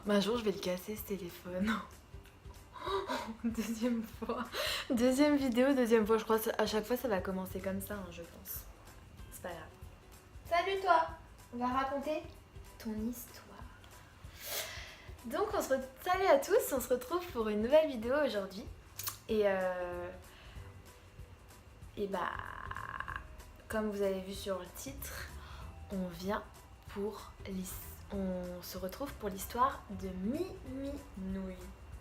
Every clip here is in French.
Un jour je vais le casser ce téléphone. Deuxième fois. Deuxième vidéo, deuxième fois. Je crois à chaque fois ça va commencer comme ça, hein, je pense. C'est pas grave. Salut toi. On va raconter ton histoire. Donc salut à tous, on se retrouve pour une nouvelle vidéo aujourd'hui. Et bah, comme vous avez vu sur le titre, on se retrouve pour l'histoire de Mimi-Nouille,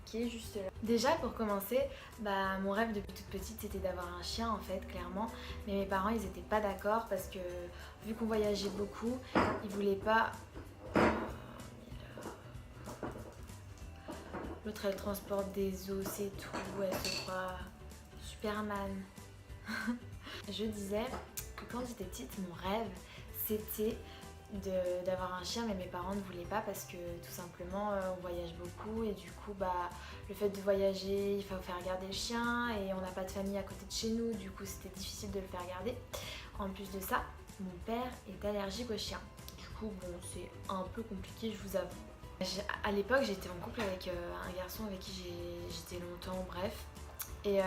qui est juste là. Déjà pour commencer, bah, mon rêve depuis toute petite c'était d'avoir un chien en fait, clairement. Mais mes parents ils étaient pas d'accord parce que vu qu'on voyageait beaucoup, ils voulaient pas... L'autre elle transporte des os, c'est tout, elle se croit Superman. Je disais que quand j'étais petite, mon rêve c'était d'avoir un chien, mais mes parents ne voulaient pas parce que tout simplement on voyage beaucoup et du coup bah le fait de voyager il faut faire garder le chien et on n'a pas de famille à côté de chez nous, du coup c'était difficile de le faire garder. En plus de ça, mon père est allergique aux chiens, du coup bon c'est un peu compliqué, je vous avoue. À l'époque j'étais en couple avec un garçon avec qui j'étais longtemps, bref, et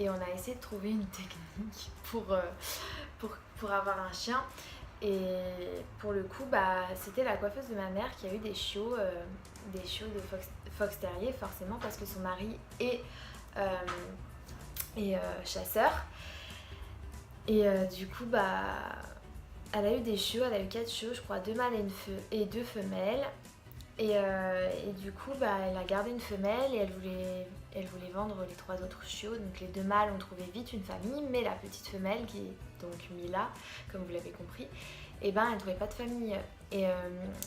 on a essayé de trouver une technique pour avoir un chien. Et pour le coup, bah, c'était la coiffeuse de ma mère qui a eu des chiots de fox terrier, forcément, parce que son mari est chasseur. Et du coup, bah, elle a eu des chiots, elle a eu 4 chiots, je crois, 2 mâles et 2 femelles. Et du coup, bah, elle a gardé une femelle et elle voulait vendre les 3 autres chiots. Donc les 2 mâles ont trouvé vite une famille, mais la petite femelle, qui est donc Mila, comme vous l'avez compris, et ben elle ne trouvait pas de famille. Et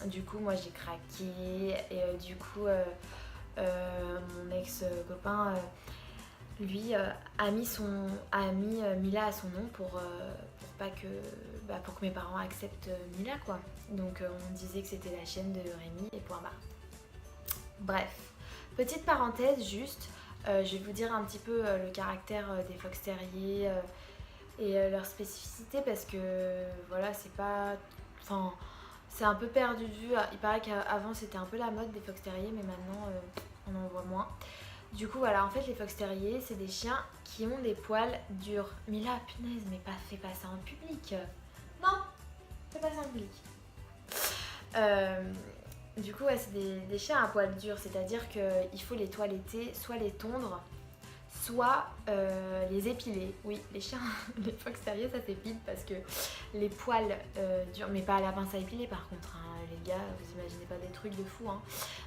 du coup, moi j'ai craqué. Et du coup, mon ex-copain, lui, a mis Mila à son nom pour que mes parents acceptent Mila, quoi. Donc on disait que c'était la chienne de Rémi et point barre. Bref, petite parenthèse juste, je vais vous dire un petit peu le caractère des fox terriers et leur spécificité parce que voilà, c'est pas... Enfin, c'est un peu perdu de vue. Il paraît qu'avant c'était un peu la mode des fox terriers, mais maintenant on en voit moins. Du coup voilà, en fait les fox terriers c'est des chiens qui ont des poils durs. Mila, punaise, mais fais pas ça en public. Non, fais pas ça en public. Du coup ouais, c'est des chiens à poils durs, c'est-à-dire qu'il faut les toiletter, soit les tondre, soit les épiler. Oui, les chiens, les fox terriers ça s'épile parce que les poils durs, mais pas à la pince à épiler par contre, hein, les gars, vous imaginez pas des trucs de fou, hein.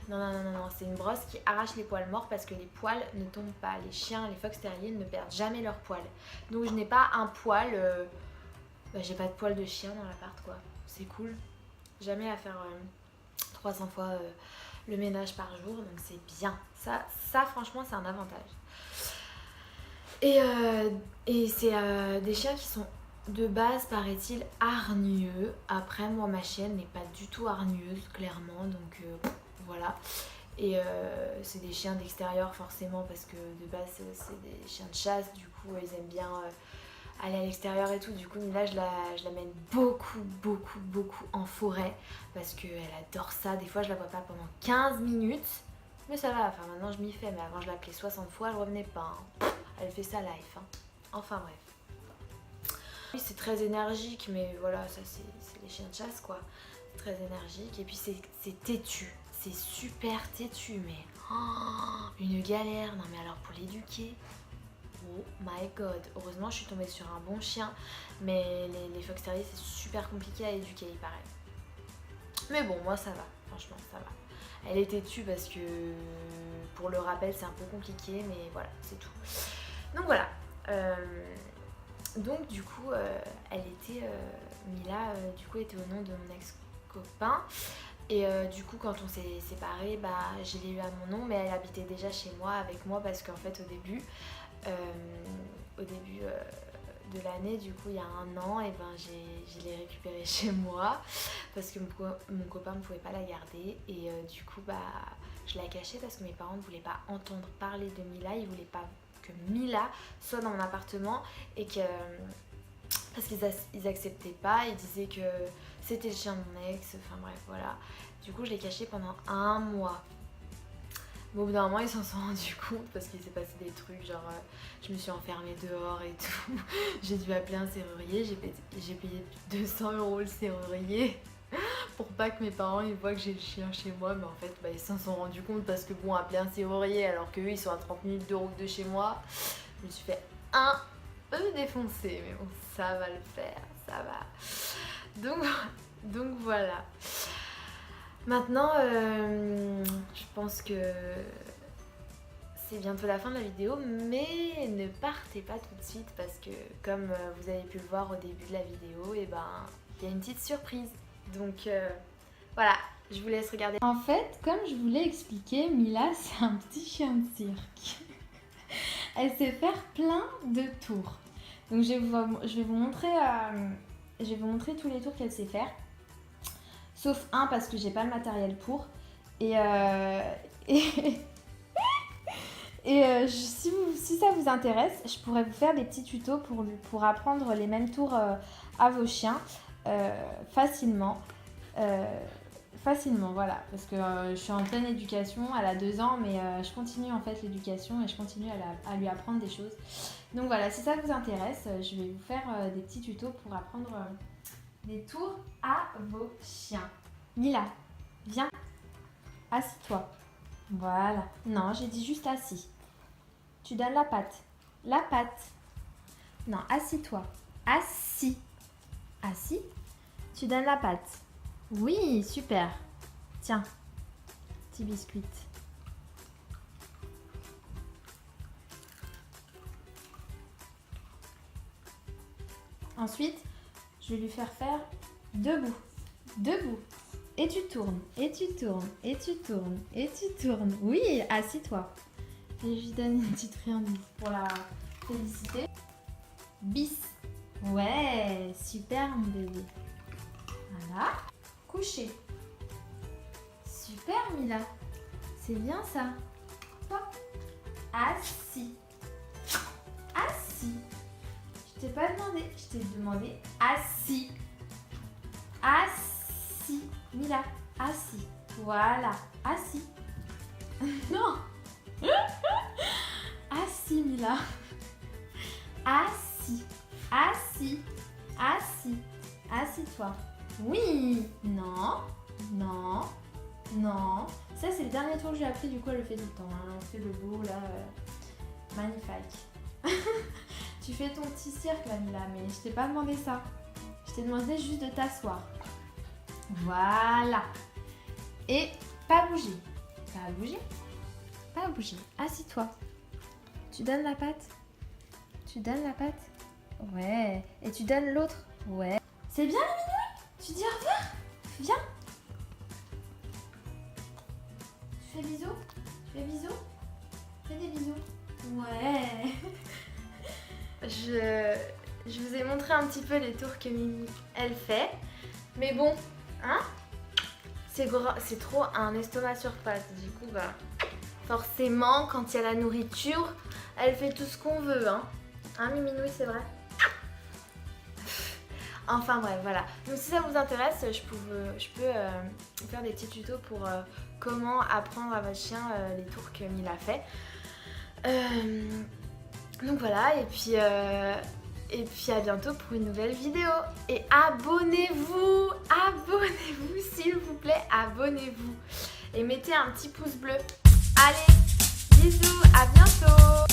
Non, c'est une brosse qui arrache les poils morts parce que les poils ne tombent pas. Les chiens, les fox terriers ne perdent jamais leurs poils. Donc je n'ai pas un poil, j'ai pas de poils de chien dans l'appart, quoi. C'est cool. Jamais à faire 300 fois le ménage par jour, donc c'est bien. Ça franchement c'est un avantage. Et c'est des chiens qui sont de base, paraît-il, hargneux. Après, moi, ma chienne n'est pas du tout hargneuse, clairement, donc voilà. Et c'est des chiens d'extérieur, forcément, parce que de base, c'est des chiens de chasse, du coup, ils aiment bien aller à l'extérieur et tout. Du coup, là, je l'amène beaucoup en forêt, parce qu'elle adore ça. Des fois, je la vois pas pendant 15 minutes, mais ça va, enfin, maintenant, je m'y fais. Mais avant, je l'appelais 60 fois, elle revenait pas, hein. Elle fait sa life, hein. Enfin bref. Oui, c'est très énergique, mais voilà, ça c'est les chiens de chasse, quoi. C'est très énergique et puis c'est têtu. C'est super têtu, mais une galère. Non mais alors pour l'éduquer, oh my god. Heureusement je suis tombée sur un bon chien, mais les fox terriers c'est super compliqué à éduquer, il paraît. Mais bon, moi ça va, franchement ça va. Elle est têtue parce que pour le rappel c'est un peu compliqué, mais voilà, c'est tout. Donc voilà, donc du coup Mila du coup était au nom de mon ex-copain et du coup quand on s'est séparés, bah, je l'ai eu à mon nom, mais elle habitait déjà chez moi avec moi parce qu'en fait au début de l'année, du coup il y a 1 an, et ben je l'ai récupérée chez moi parce que mon copain ne pouvait pas la garder et du coup bah je la cachais parce que mes parents ne voulaient pas entendre parler de Mila, ils voulaient pas que Mila soit dans mon appartement et que parce qu'ils acceptaient pas, ils disaient que C'était le chien de mon ex, enfin bref, voilà. Du coup, je l'ai caché pendant un mois. Bon, au bout d'un moment, ils s'en sont rendus compte parce qu'il s'est passé des trucs, genre je me suis enfermée dehors et tout. J'ai dû appeler un serrurier, j'ai payé 200 € le serrurier pour pas que mes parents ils voient que j'ai le chien chez moi. Mais en fait, bah, ils s'en sont rendus compte parce que bon, appeler un serrurier alors qu'eux ils sont à 30 minutes de route de chez moi, je me suis fait un peu défoncer. Mais bon, ça va le faire, ça va. Donc voilà. Maintenant, je pense que c'est bientôt la fin de la vidéo, mais ne partez pas tout de suite parce que comme vous avez pu le voir au début de la vidéo, et ben il y a une petite surprise. Donc voilà, je vous laisse regarder. En fait, comme je vous l'ai expliqué, Mila c'est un petit chien de cirque. Elle sait faire plein de tours. Donc je vais vous montrer tous les tours qu'elle sait faire. Sauf un parce que j'ai pas le matériel pour. Si ça vous intéresse, je pourrais vous faire des petits tutos pour apprendre les mêmes tours à vos chiens facilement. Facilement, voilà. Parce que je suis en pleine éducation, elle a 2 ans, mais je continue en fait l'éducation et je continue à lui apprendre des choses. Donc voilà, si ça vous intéresse, je vais vous faire des petits tutos pour apprendre des tours à vos chiens. Mila, viens, assis-toi. Voilà. Non, j'ai dit juste assis. Tu donnes la patte. La patte. Non, assis-toi. Assis. Assis. Tu donnes la patte. Oui, super. Tiens, petit biscuit. Ensuite, je vais lui faire debout. Debout. Et tu tournes, et tu tournes, et tu tournes, et tu tournes. Oui, assis-toi. Et je lui donne une petite friandise pour la féliciter. Bis. Ouais, super mon bébé. Voilà. Couché. Super Mila. C'est bien ça. Toi. Assis. Assis. Je t'ai pas demandé. Je t'ai demandé assis. Assis. Mila. Assis. Voilà. Assis. Non. Assis Mila. Assis. Assis. Assis. Assis-toi. Oui. Non. Non. Non. Ça, c'est le dernier tour que j'ai appris. Du coup, elle le fait tout le temps. Hein. Elle fait le beau, là. Magnifique. Tu fais ton petit cirque, là, Mila. Mais je t'ai pas demandé ça. Je t'ai demandé juste de t'asseoir. Voilà. Et pas bouger. Pas bouger. Pas bouger. Assis-toi. Tu donnes la patte. Tu donnes la patte. Ouais. Et tu donnes l'autre. Ouais. C'est bien, la minouille. Tu dis au revoir. Viens. Tu fais bisous. Tu fais bisous. Fais des bisous. Ouais. Je vous ai montré un petit peu les tours que Mimi, elle fait. Mais bon, hein, c'est trop un estomac sur pattes. Du coup, bah, forcément, quand il y a la nourriture, elle fait tout ce qu'on veut. Hein, Miminouille, c'est vrai. Enfin bref, voilà. Donc si ça vous intéresse, je peux vous faire des petits tutos pour comment apprendre à votre chien les tours que Mila fait. Donc voilà, et puis à bientôt pour une nouvelle vidéo. Et abonnez-vous s'il vous plaît, abonnez-vous. Et mettez un petit pouce bleu. Allez, bisous, à bientôt.